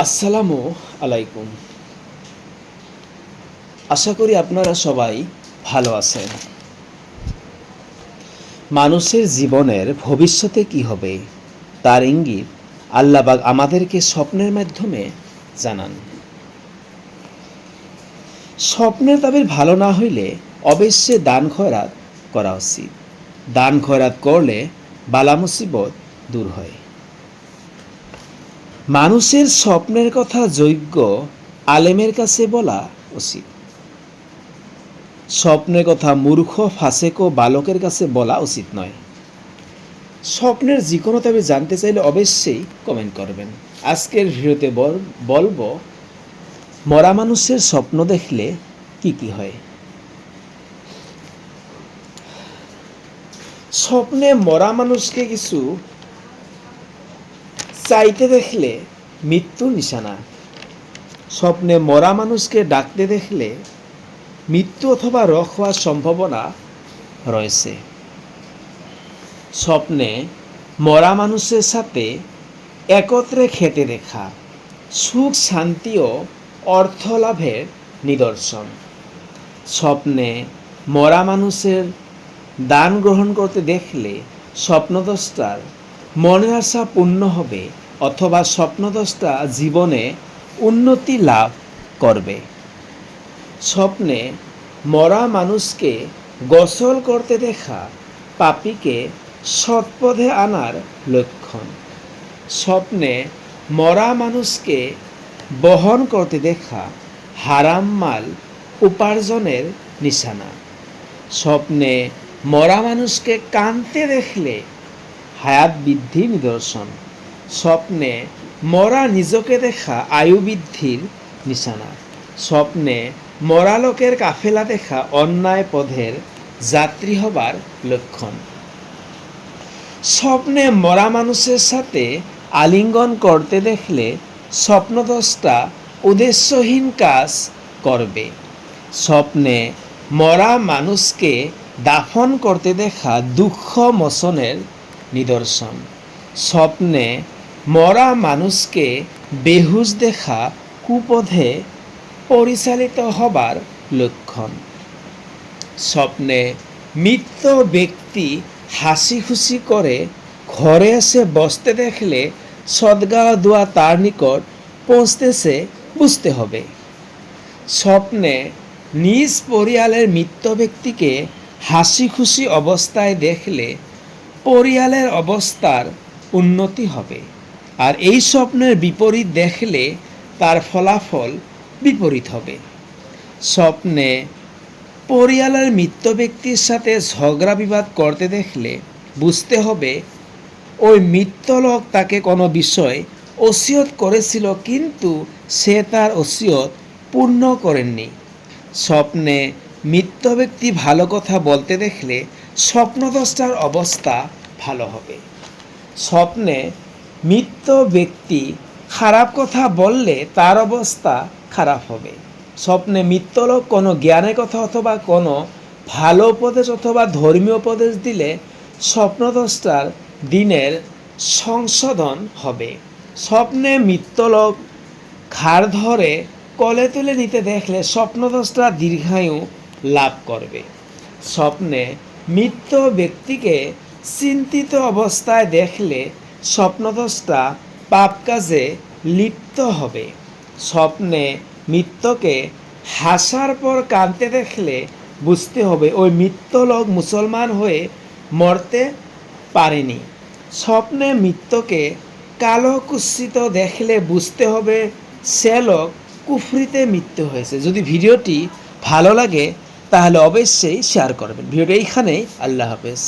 আসসালামু আলাইকুম। আশা করি আপনারা সবাই ভালো আছেন। মানুষের জীবনের ভবিষ্যতে কি হবে তার ইঙ্গিত আল্লাহ পাক আমাদেরকে স্বপ্নের মাধ্যমে জানান। স্বপ্নের তাবির ভালো না হইলে অবশ্যই দান খয়রাত করা উচিত। দান খয়রাত করলে বালা মুসিবত দূর হয়। মানুষের স্বপ্নের কথা যোগ্য আলেমের কাছে বলা উচিত। স্বপ্নের কথা মূর্খ ফাসেক ও বালকের কাছে বলা উচিত নয়। স্বপ্নের যে কোনো তবে জানতে চাইলে অবশ্যই কমেন্ট করবেন। আজকের ভিডিওতে বলবো মরা মানুষের স্বপ্ন দেখলে কি কি হয়। স্বপ্নে মরা মানুষকে কিছু চাইতে দেখলে মৃত্যুর নিশানা। স্বপ্নে মরা মানুষকে ডাকতে দেখলে মৃত্যু অথবা রোগ হওয়ার সম্ভাবনা রয়েছে। স্বপ্নে মরা মানুষের সাথে একত্রে খেতে দেখা সুখ শান্তি ও অর্থ লাভের নিদর্শন। স্বপ্নে মরা মানুষের দান গ্রহণ করতে দেখলে স্বপ্নদ্রষ্টার মনের আশা পূর্ণ হবে অথবা স্বপ্নদ্রষ্টা জীবনে উন্নতি লাভ করবে। স্বপ্নে মরা মানুষকে গোসল করতে দেখা পাপীকে সৎপথে আনার লক্ষণ। স্বপ্নে মরা মানুষকে বহন করতে দেখা হারাম মাল উপার্জনের নিশানা। স্বপ্নে মরা মানুষকে কাঁদতে দেখলে হায়াত বৃদ্ধির নিদর্শন। স্বপ্নে মরা নিজকে দেখা আয়ু বৃদ্ধির নিশানা। স্বপ্নে মরা লোকের কাফেলা দেখা অন্যায় পথের যাত্রী হবার লক্ষণ। স্বপ্নে মরা মানুষের সাথে আলিঙ্গন করতে দেখলে স্বপ্নদ্রষ্টা উদ্দেশ্যহীন কাজ করবে। স্বপ্নে মরা মানুষকে দাফন করতে দেখা দুঃখ মোচনের নিদর্শন। স্বপ্নে মরা মানুষকে বেহুশ দেখা কুপথে পরিচালিত হবার লক্ষণ। স্বপ্নে মৃত ব্যক্তি হাসি খুশি করে ঘরে এসে বসতে দেখলে সদগা দোয়া তার নিকট পৌঁছতেছে বুঝতে হবে। স্বপ্নে নিজ পরিয়ালের মৃত ব্যক্তিকে হাসি খুশি অবস্থায় দেখলে পরিয়ালের অবস্থার উন্নতি হবে, আর এই স্বপ্নের বিপরীত দেখলে তার ফলাফল বিপরীত হবে। স্বপ্নে পরিয়ালের মৃত ব্যক্তির সাথে ঝগড়া বিবাদ করতে দেখলে বুঝতে হবে ওই মৃত লোক তাকে কোনো বিষয় ওসিয়ত করেছিল, কিন্তু সে তার ওসিয়ত পূর্ণ করেননি। স্বপ্নে মৃত ব্যক্তি ভালো কথা বলতে দেখলে স্বপ্নদ্রষ্টার অবস্থা ভালো হবে। স্বপ্নে মৃত ব্যক্তি খারাপ কথা বললে তার অবস্থা খারাপ হবে। স্বপ্নে মৃত লোক কোনো জ্ঞানের কথা অথবা কোনো ভালো উপদেশ অথবা ধর্মীয় উপদেশ দিলে স্বপ্নদ্রষ্টার দিনের সংশোধন হবে। স্বপ্নে মৃত লোক ঘাড় ধরে কোলে তুলে নিতে দেখলে স্বপ্নদ্রষ্টা দীর্ঘায়ু লাভ করবে। স্বপ্নে মৃত ব্যক্তিকে চিন্তিত অবস্থায় দেখলে স্বপ্নদ্রষ্টা পাপ কাজে লিপ্ত হবে। স্বপ্নে মৃতকে হাসার পর কাঁদতে দেখলে বুঝতে হবে ওই মৃত লোক মুসলমান হয়ে মরতে পারেনি। স্বপ্নে মৃতকে কালো কুৎসিত দেখলে বুঝতে হবে সে লোক কুফরিতে মৃত্যু হয়েছে। যদি ভিডিওটি ভালো লাগে তাহলে অবশ্যই শেয়ার করবেন। ভিডিওটি এইখানেই। আল্লাহ হাফেজ।